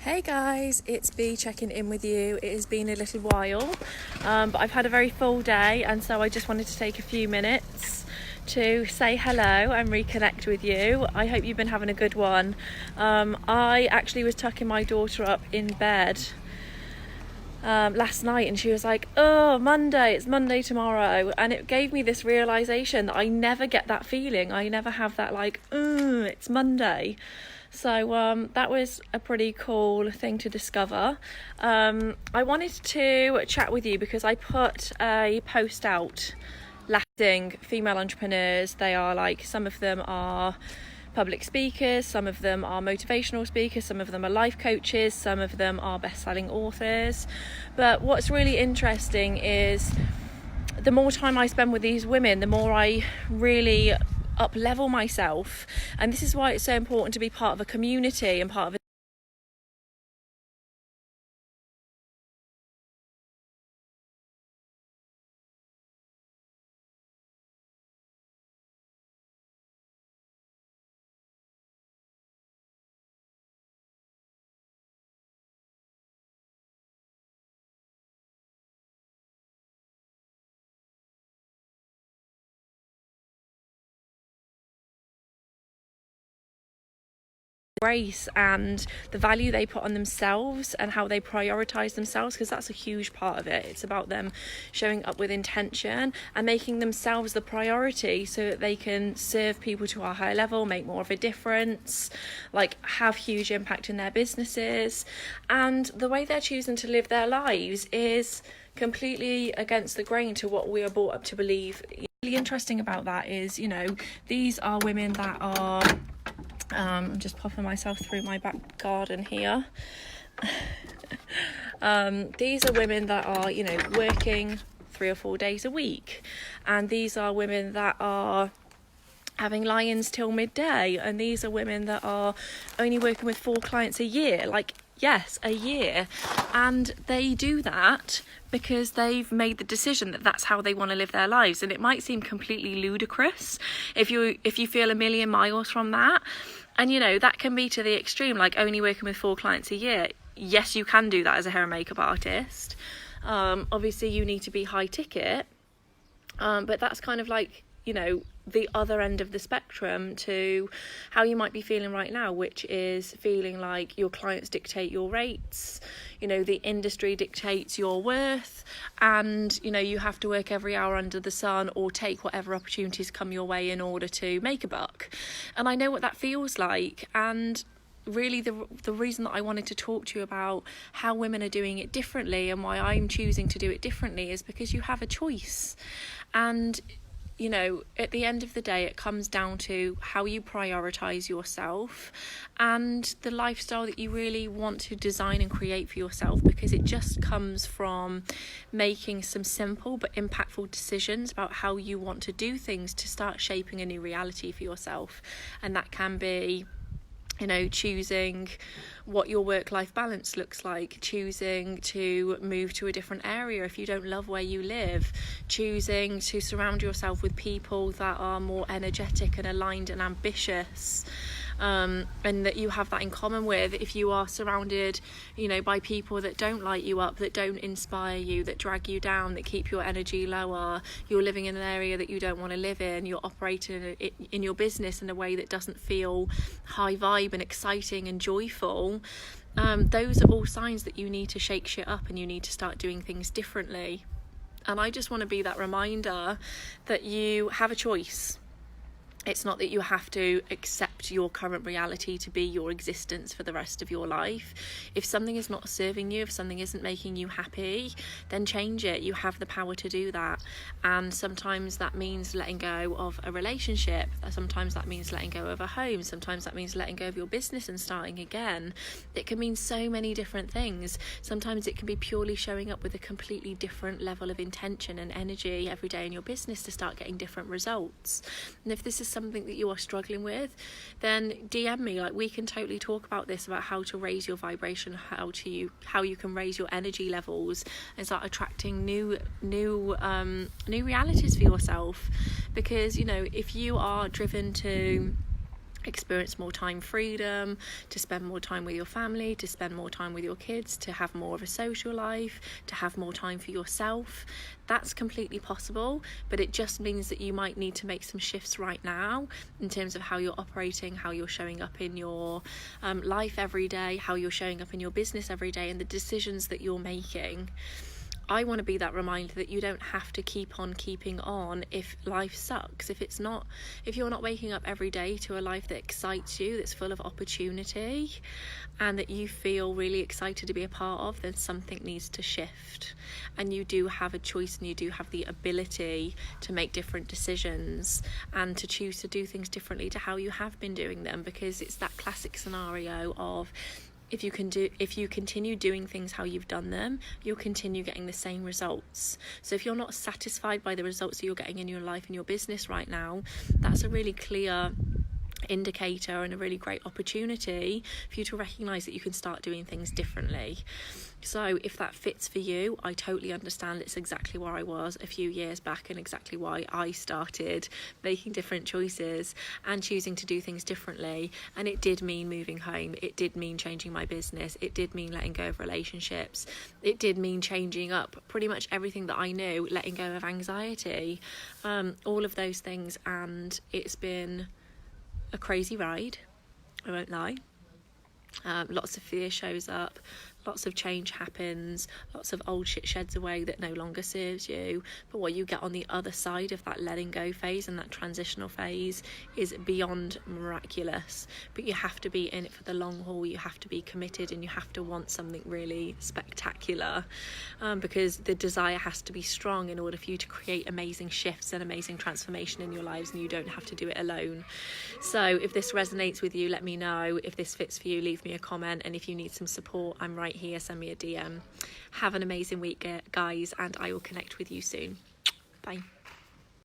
Hey guys, it's Bee checking in with you. It has been a little while, but I've had a very full day, and so I just wanted to take a few minutes to say hello and reconnect with you. I hope you've been having a good one. I actually was tucking my daughter up in bed last night, and she was like, "Oh, Monday, it's Monday tomorrow," and it gave me this realization that I never get that feeling. I never have that it's Monday. So that was a pretty cool thing to discover. I wanted to chat with you because I put a post out lasting female entrepreneurs. They are some of them are public speakers, some of them are motivational speakers, some of them are life coaches, some of them are best-selling authors. But what's really interesting is the more time I spend with these women, the more I really up level myself, and this is why it's so important to be part of a community and part of a grace and the value they put on themselves and how they prioritize themselves, because that's a huge part of it. It's about them showing up with intention and making themselves the priority so that they can serve people to a higher level, make more of a difference, have huge impact in their businesses. And the way they're choosing to live their lives is completely against the grain to what we are brought up to believe. Really interesting about that is, these are women that are I'm just popping myself through my back garden here. These are women that are, working 3 or 4 days a week. And these are women that are having lie-ins till midday. And these are women that are only working with 4 clients a year. Yes, a year. And they do that because they've made the decision that that's how they want to live their lives. And it might seem completely ludicrous if you feel a million miles from that. And that can be to the extreme, only working with 4 clients a year. Yes, you can do that as a hair and makeup artist. Obviously you need to be high ticket, but that's kind of the other end of the spectrum to how you might be feeling right now, which is feeling like your clients dictate your rates, the industry dictates your worth, and you have to work every hour under the sun or take whatever opportunities come your way in order to make a buck. And I know what that feels like. And really the reason that I wanted to talk to you about how women are doing it differently and why I'm choosing to do it differently is because you have a choice. And at the end of the day, it comes down to how you prioritize yourself and the lifestyle that you really want to design and create for yourself, because it just comes from making some simple but impactful decisions about how you want to do things to start shaping a new reality for yourself. And that can be choosing what your work-life balance looks like, choosing to move to a different area if you don't love where you live, choosing to surround yourself with people that are more energetic and aligned and ambitious, and that you have that in common with. If you are surrounded by people that don't light you up, that don't inspire you, that drag you down, that keep your energy lower, you're living in an area that you don't want to live in, you're operating in your business in a way that doesn't feel high vibe and exciting and joyful, those are all signs that you need to shake shit up and you need to start doing things differently. And I just want to be that reminder that you have a choice. It's not that you have to accept your current reality to be your existence for the rest of your life. If something is not serving you, if something isn't making you happy, then change it. You have the power to do that. And sometimes that means letting go of a relationship. Sometimes that means letting go of a home. Sometimes that means letting go of your business and starting again. It can mean so many different things. Sometimes it can be purely showing up with a completely different level of intention and energy every day in your business to start getting different results. And if this is something that you are struggling with, then DM me. We can totally talk about this, about how to raise your vibration, how you can raise your energy levels and start attracting new realities for yourself. Because if you are driven to experience more time freedom, to spend more time with your family, to spend more time with your kids, to have more of a social life, to have more time for yourself. That's completely possible, but it just means that you might need to make some shifts right now in terms of how you're operating, how you're showing up in your life every day, how you're showing up in your business every day, and the decisions that you're making. I want to be that reminder that you don't have to keep on keeping on if life sucks. If you're not waking up every day to a life that excites you, that's full of opportunity, and that you feel really excited to be a part of, then something needs to shift. And you do have a choice, and you do have the ability to make different decisions and to choose to do things differently to how you have been doing them, because it's that classic scenario of, if you continue doing things how you've done them, you'll continue getting the same results. So if you're not satisfied by the results that you're getting in your life and your business right now, that's a really clear indicator and a really great opportunity for you to recognize that you can start doing things differently. So if that fits for you, I totally understand. It's exactly where I was a few years back, and exactly why I started making different choices and choosing to do things differently. And it did mean moving home, it did mean changing my business, it did mean letting go of relationships, it did mean changing up pretty much everything that I knew, letting go of anxiety, all of those things. And it's been a crazy ride, I won't lie. Lots of fear shows up, lots of change happens, lots of old shit sheds away that no longer serves you. But what you get on the other side of that letting go phase and that transitional phase is beyond miraculous. But you have to be in it for the long haul, you have to be committed, and you have to want something really spectacular, because the desire has to be strong in order for you to create amazing shifts and amazing transformation in your lives, and you don't have to do it alone. So if this resonates with you, let me know. If this fits for you, leave me a comment, and if you need some support, I'm right here. Send me a DM. Have an amazing week, guys, and I will connect with you soon. Bye.